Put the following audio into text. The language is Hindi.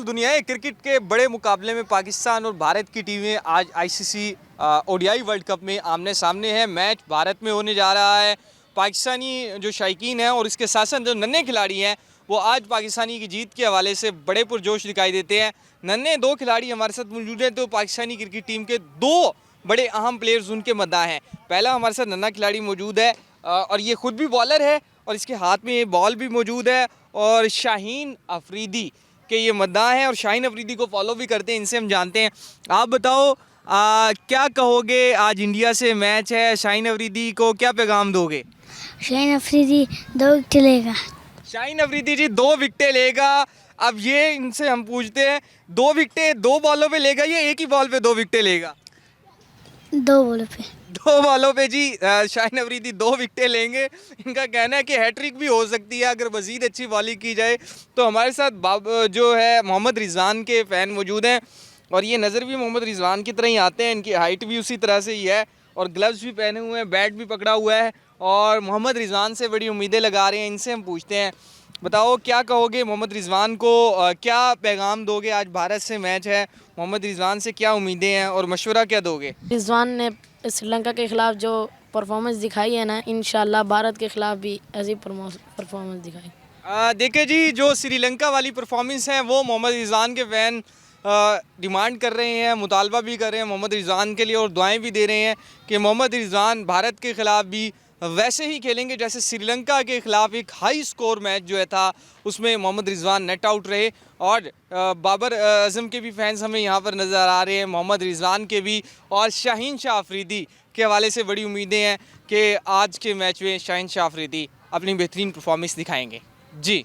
दुनिया है। क्रिकेट के बड़े मुकाबले में पाकिस्तान और भारत की टीमें आज आईसीसी ओडीआई वर्ल्ड कप में आमने सामने है। मैच भारत में होने जा रहा है। पाकिस्तानी जो शायकीन हैं और इसके साथ साथ जो नन्हे खिलाड़ी हैं वो आज पाकिस्तानी की जीत के हवाले से बड़े पुरजोश दिखाई देते हैं। नन्हे दो खिलाड़ी हमारे साथ मौजूद हैं, तो पाकिस्तानी क्रिकेट टीम के दो बड़े अहम प्लेयर्स उनके मद्दा हैं। पहला हमारे साथ नन्हा खिलाड़ी मौजूद है और ये खुद भी बॉलर है और इसके हाथ में ये बॉल भी मौजूद है और शाहीन अफरीदी के ये मद्दा हैं और शाहीन अफरीदी को फॉलो भी करते हैं, इनसे हम जानते हैं। आप बताओ क्या कहोगे, आज इंडिया से मैच है, शाहीन अफरीदी को क्या पैगाम दोगे? शाहीन अफरीदी 2 विकेट लेगा। शाहीन अफरीदी जी 2 विकेटें लेगा। अब ये इनसे हम पूछते हैं, 2 विकेटें 2 बॉलों पे लेगा या एक ही बॉल पे 2 विकेटें लेगा? 2 बॉलों पे। 2 बॉलों पे जी शाहीन अफरीदी 2 विकेटें लेंगे। इनका कहना है कि हैट्रिक भी हो सकती है अगर मज़ीद अच्छी बॉलिंग की जाए। तो हमारे साथ जो है मोहम्मद रिजवान के फ़ैन मौजूद हैं और ये नज़र भी मोहम्मद रिजवान की तरह ही आते हैं, इनकी हाइट भी उसी तरह से ही है और ग्लव्स भी पहने हुए हैं, बैट भी पकड़ा हुआ है और मोहम्मद रिजवान से बड़ी उम्मीदें लगा रहे हैं। इनसे हम पूछते हैं, बताओ क्या कहोगे मोहम्मद रिजवान को, क्या पैगाम दोगे? आज भारत से मैच है, मोहम्मद रिजवान से क्या उम्मीदें हैं और मशवरा क्या दोगे? रिजवान ने श्रीलंका के ख़िलाफ़ जो परफॉर्मेंस दिखाई है ना, इंशाल्लाह भारत के ख़िलाफ़ भी ऐसी परफॉर्मेंस दिखाई। देखिए जी, जो श्रीलंका वाली परफॉर्मेंस है वो मोहम्मद रिजवान के फ़ैन डिमांड कर रहे हैं, मुतालबा भी कर रहे हैं मोहम्मद रिजवान के लिए और दुआएं भी दे रहे हैं कि मोहम्मद रिजवान भारत के ख़िलाफ़ भी वैसे ही खेलेंगे जैसे श्रीलंका के ख़िलाफ़ एक हाई स्कोर मैच जो है था उसमें मोहम्मद रिजवान नेट आउट रहे। और बाबर आजम के भी फैंस हमें यहाँ पर नज़र आ रहे हैं, मोहम्मद रिजवान के भी और शाहीन शाह अफरीदी के हवाले से बड़ी उम्मीदें हैं कि आज के मैच में शाहीन शाह अफरीदी अपनी बेहतरीन परफॉर्मेंस दिखाएंगे। जी।